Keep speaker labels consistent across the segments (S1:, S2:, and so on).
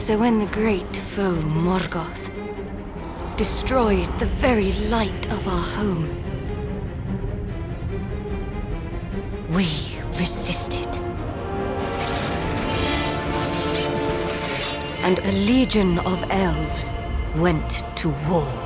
S1: So when the great foe Morgoth destroyed the very light of our home, we resisted. And a legion of elves went to war.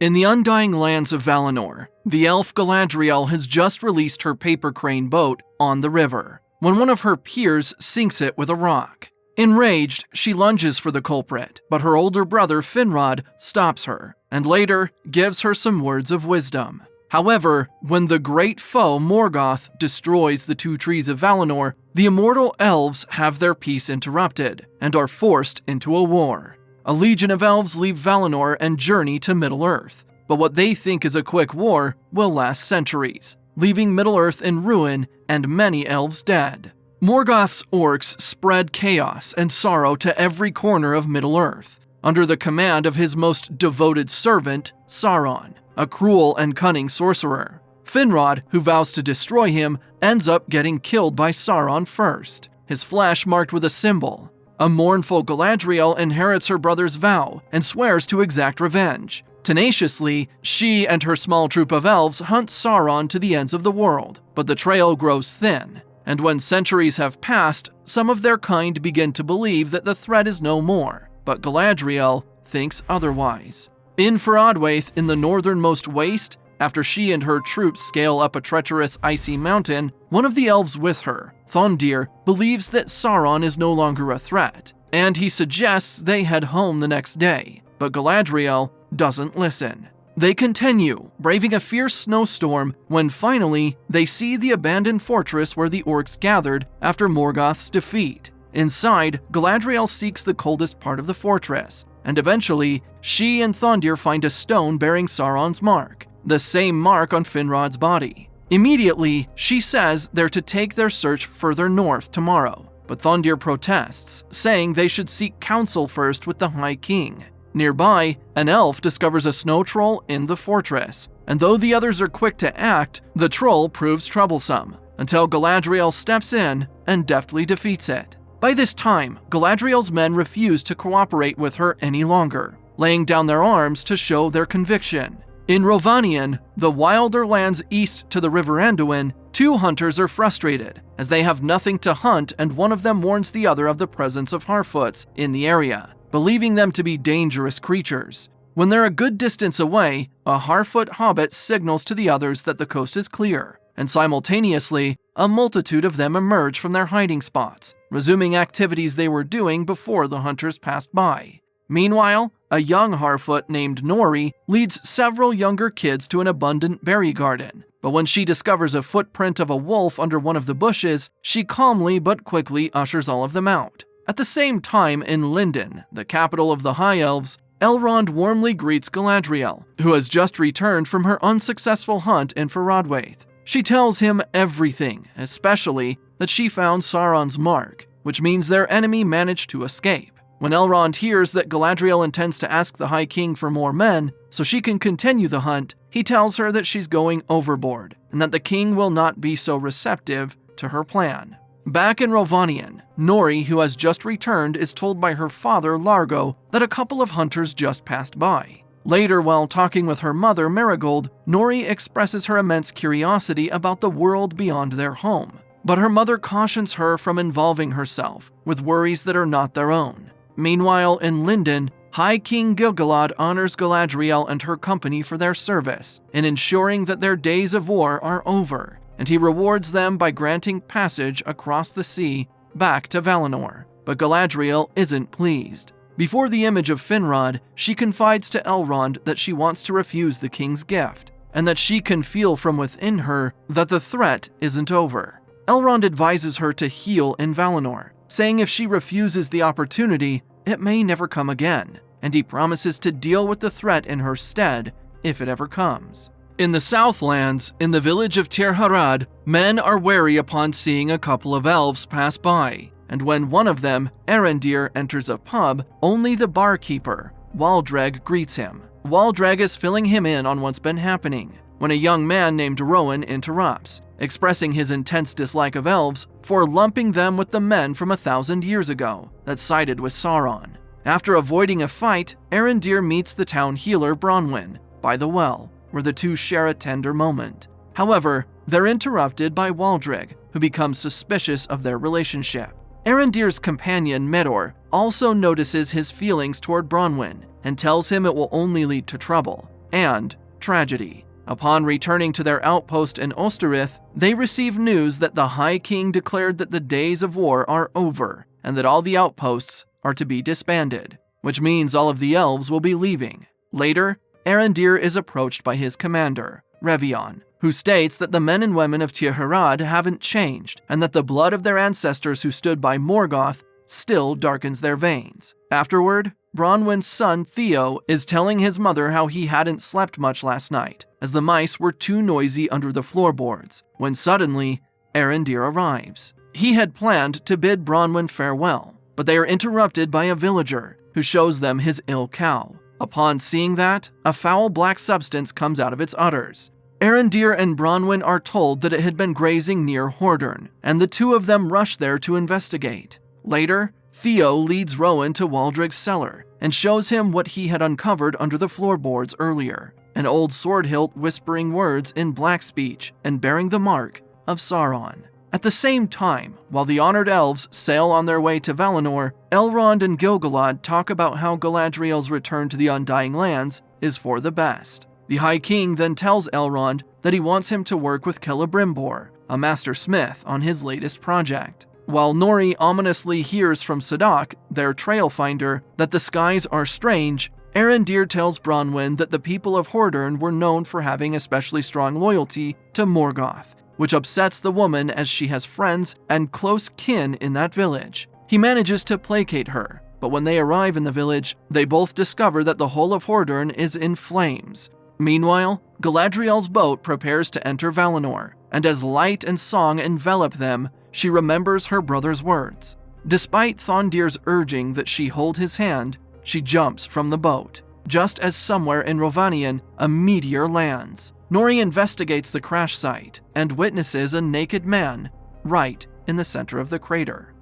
S2: In the undying lands of Valinor, the elf Galadriel has just released her paper crane boat on the river, when one of her peers sinks it with a rock. Enraged, she lunges for the culprit, but her older brother Finrod stops her, and later gives her some words of wisdom. However, when the great foe Morgoth destroys the two trees of Valinor, the immortal elves have their peace interrupted, and are forced into a war. A legion of elves leave Valinor and journey to Middle-earth, but what they think is a quick war will last centuries, leaving Middle-earth in ruin and many elves dead. Morgoth's orcs spread chaos and sorrow to every corner of Middle-earth, under the command of his most devoted servant, Sauron, a cruel and cunning sorcerer. Finrod, who vows to destroy him, ends up getting killed by Sauron first, his flesh marked with a symbol. A mournful Galadriel inherits her brother's vow and swears to exact revenge. Tenaciously, she and her small troop of elves hunt Sauron to the ends of the world, but the trail grows thin, and when centuries have passed, some of their kind begin to believe that the threat is no more, but Galadriel thinks otherwise. In Faradwaith, in the northernmost waste, after she and her troops scale up a treacherous icy mountain, one of the elves with her, Thondir, believes that Sauron is no longer a threat, and he suggests they head home the next day, but Galadriel doesn't listen. They continue, braving a fierce snowstorm, when finally they see the abandoned fortress where the orcs gathered after Morgoth's defeat. Inside, Galadriel seeks the coldest part of the fortress, and eventually, she and Thondir find a stone bearing Sauron's mark, the same mark on Finrod's body. Immediately, she says they're to take their search further north tomorrow, but Thondir protests, saying they should seek counsel first with the High King. Nearby, an elf discovers a snow troll in the fortress, and though the others are quick to act, the troll proves troublesome, until Galadriel steps in and deftly defeats it. By this time, Galadriel's men refuse to cooperate with her any longer, laying down their arms to show their conviction. In Rhovanion, the wilder lands east to the River Anduin, two hunters are frustrated, as they have nothing to hunt, and one of them warns the other of the presence of harfoots in the area, believing them to be dangerous creatures. When they're a good distance away, a harfoot hobbit signals to the others that the coast is clear, and simultaneously, a multitude of them emerge from their hiding spots, resuming activities they were doing before the hunters passed by. Meanwhile, a young harfoot named Nori leads several younger kids to an abundant berry garden, but when she discovers a footprint of a wolf under one of the bushes, she calmly but quickly ushers all of them out. At the same time, in Lindon, the capital of the High Elves, Elrond warmly greets Galadriel, who has just returned from her unsuccessful hunt in Faradwaith. She tells him everything, especially that she found Sauron's mark, which means their enemy managed to escape. When Elrond hears that Galadriel intends to ask the High King for more men so she can continue the hunt, he tells her that she's going overboard and that the king will not be so receptive to her plan. Back in Rhovanion, Nori, who has just returned, is told by her father, Largo, that a couple of hunters just passed by. Later, while talking with her mother, Marigold, Nori expresses her immense curiosity about the world beyond their home, but her mother cautions her from involving herself with worries that are not their own. Meanwhile, in Lindon, High King Gil-galad honors Galadriel and her company for their service in ensuring that their days of war are over, and he rewards them by granting passage across the sea back to Valinor. But Galadriel isn't pleased. Before the image of Finrod, she confides to Elrond that she wants to refuse the king's gift, and that she can feel from within her that the threat isn't over. Elrond advises her to heal in Valinor, saying if she refuses the opportunity, it may never come again, and he promises to deal with the threat in her stead if it ever comes. In the Southlands, in the village of Tir Harad, men are wary upon seeing a couple of elves pass by, and when one of them, Erendir, enters a pub, only the barkeeper, Waldreg, greets him. Waldreg is filling him in on what's been happening when a young man named Rowan interrupts, expressing his intense dislike of elves for lumping them with the men from 1,000 years ago that sided with Sauron. After avoiding a fight, Arondir meets the town healer Bronwyn by the well, where the two share a tender moment. However, they're interrupted by Waldreg, who becomes suspicious of their relationship. Arondir's companion Medor also notices his feelings toward Bronwyn and tells him it will only lead to trouble and tragedy. Upon returning to their outpost in Osterith, they receive news that the High King declared that the days of war are over and that all the outposts are to be disbanded, which means all of the elves will be leaving. Later, Arondir is approached by his commander, Revion, who states that the men and women of 𝐒𝐩𝐢𝐬𝐬𝐸 haven't changed and that the blood of their ancestors who stood by Morgoth still darkens their veins. Afterward, Bronwyn's son Theo is telling his mother how he hadn't slept much last night, as the mice were too noisy under the floorboards, when suddenly Arondir arrives. He had planned to bid Bronwyn farewell, but they are interrupted by a villager who shows them his ill cow. Upon seeing that, a foul black substance comes out of its udders. Arondir and Bronwyn are told that it had been grazing near Hordern, and the two of them rush there to investigate. Later, Theo leads Rowan to Waldreg's cellar and shows him what he had uncovered under the floorboards earlier, an old sword hilt whispering words in black speech and bearing the mark of Sauron. At the same time, while the honored elves sail on their way to Valinor, Elrond and Gil-galad talk about how Galadriel's return to the Undying Lands is for the best. The High King then tells Elrond that he wants him to work with Celebrimbor, a master smith, on his latest project. While Nori ominously hears from Sadoc, their trail finder, that the skies are strange, Arondir tells Bronwyn that the people of Hordern were known for having especially strong loyalty to Morgoth, which upsets the woman as she has friends and close kin in that village. He manages to placate her, but when they arrive in the village, they both discover that the whole of Hordern is in flames. Meanwhile, Galadriel's boat prepares to enter Valinor, and as light and song envelop them, she remembers her brother's words. Despite Thondir's urging that she hold his hand, she jumps from the boat, just as somewhere in Rhovanion, a meteor lands. Nori investigates the crash site and witnesses a naked man right in the center of the crater.